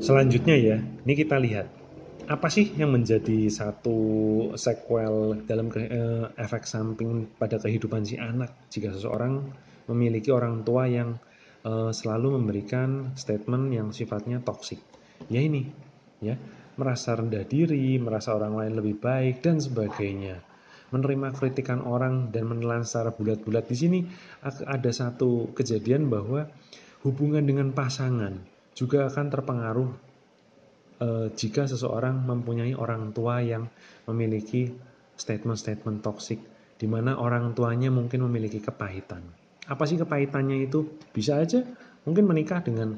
Selanjutnya ya, ini kita lihat apa sih yang menjadi satu sequel dalam efek samping pada kehidupan si anak jika seseorang memiliki orang tua yang selalu memberikan statement yang sifatnya toksik. Ya ini, ya, merasa rendah diri, merasa orang lain lebih baik dan sebagainya. Menerima kritikan orang dan menelan secara bulat-bulat. Di sini ada satu kejadian bahwa hubungan dengan pasangan juga akan terpengaruh jika seseorang mempunyai orang tua yang memiliki statement-statement toksik, di mana orang tuanya mungkin memiliki kepahitan. Apa sih kepahitannya itu? Bisa aja mungkin menikah dengan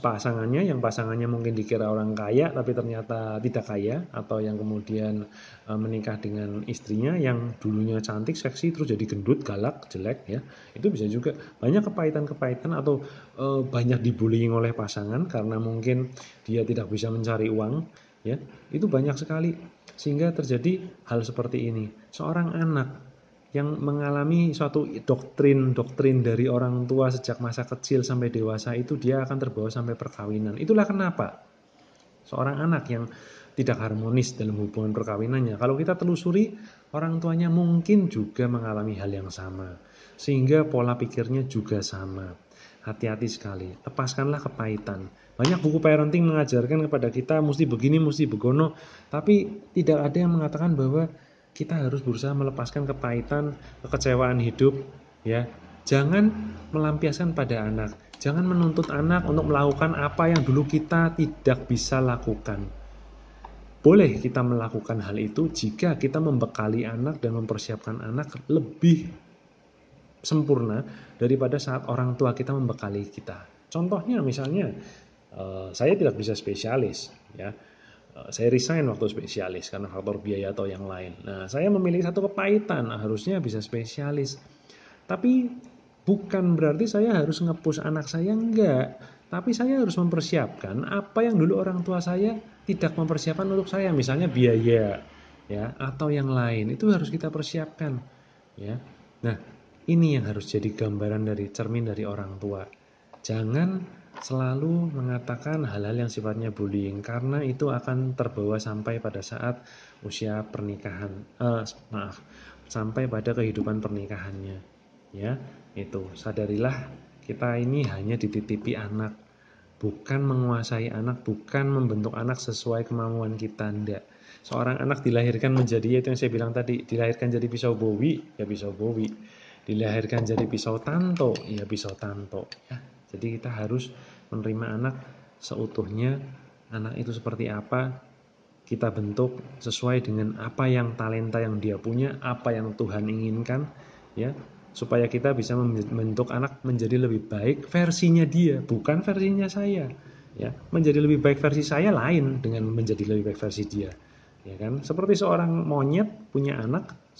pasangannya, yang pasangannya mungkin dikira orang kaya tapi ternyata tidak kaya, atau yang kemudian menikah dengan istrinya yang dulunya cantik, seksi, terus jadi gendut, galak, jelek, ya. Itu bisa juga. Banyak kepahitan-kepahitan, atau banyak dibullying oleh pasangan karena mungkin dia tidak bisa mencari uang, ya. Itu banyak sekali sehingga terjadi hal seperti ini. Seorang anak yang mengalami suatu doktrin dari orang tua sejak masa kecil sampai dewasa itu dia akan terbawa sampai perkawinan. Itulah kenapa seorang anak yang tidak harmonis dalam hubungan perkawinannya, kalau kita telusuri, orang tuanya mungkin juga mengalami hal yang sama, sehingga pola pikirnya juga sama. Hati-hati sekali, lepaskanlah kepahitan. Banyak buku parenting mengajarkan kepada kita mesti begini, mesti begono, tapi tidak ada yang mengatakan bahwa kita harus berusaha melepaskan kepahitan, kekecewaan hidup, ya. Jangan melampiaskan pada anak. Jangan menuntut anak untuk melakukan apa yang dulu kita tidak bisa lakukan. Boleh kita melakukan hal itu jika kita membekali anak dan mempersiapkan anak lebih sempurna daripada saat orang tua kita membekali kita. Contohnya misalnya, saya tidak bisa spesialis, ya. Saya resign waktu spesialis karena faktor biaya atau yang lain. Nah, saya memiliki satu kepahitan, harusnya bisa spesialis. Tapi bukan berarti saya harus nge-push anak saya, enggak. Tapi saya harus mempersiapkan apa yang dulu orang tua saya tidak mempersiapkan untuk saya, misalnya biaya, ya, atau yang lain. Itu harus kita persiapkan, ya. Nah, ini yang harus jadi gambaran dari cermin dari orang tua. Jangan selalu mengatakan hal-hal yang sifatnya bullying, karena itu akan terbawa sampai pada saat usia pernikahan, sampai pada kehidupan pernikahannya, ya. Itu sadarilah, kita ini hanya dititipi anak, bukan menguasai anak, bukan membentuk anak sesuai kemampuan kita, ndak. Seorang anak dilahirkan menjadi, itu yang saya bilang tadi, dilahirkan jadi pisau bowi, ya pisau bowi. Dilahirkan jadi pisau tanto, ya pisau tanto, ya. Jadi kita harus menerima anak seutuhnya. Anak itu seperti apa, kita bentuk sesuai dengan apa yang talenta yang dia punya, apa yang Tuhan inginkan, ya, supaya kita bisa membentuk anak menjadi lebih baik versinya dia, bukan versinya saya, ya. Menjadi lebih baik versi saya lain dengan menjadi lebih baik versi dia, ya kan. Seperti seorang monyet punya anak,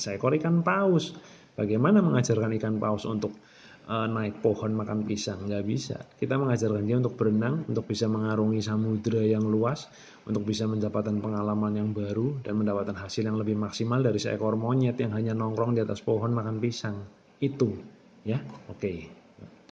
seekor ikan paus. Bagaimana mengajarkan ikan paus untuk naik pohon makan pisang? Nggak bisa. Kita mengajarkan dia untuk berenang, untuk bisa mengarungi samudera yang luas, untuk bisa mendapatkan pengalaman yang baru dan mendapatkan hasil yang lebih maksimal dari seekor monyet yang hanya nongkrong di atas pohon makan pisang. Itu, ya. Oke.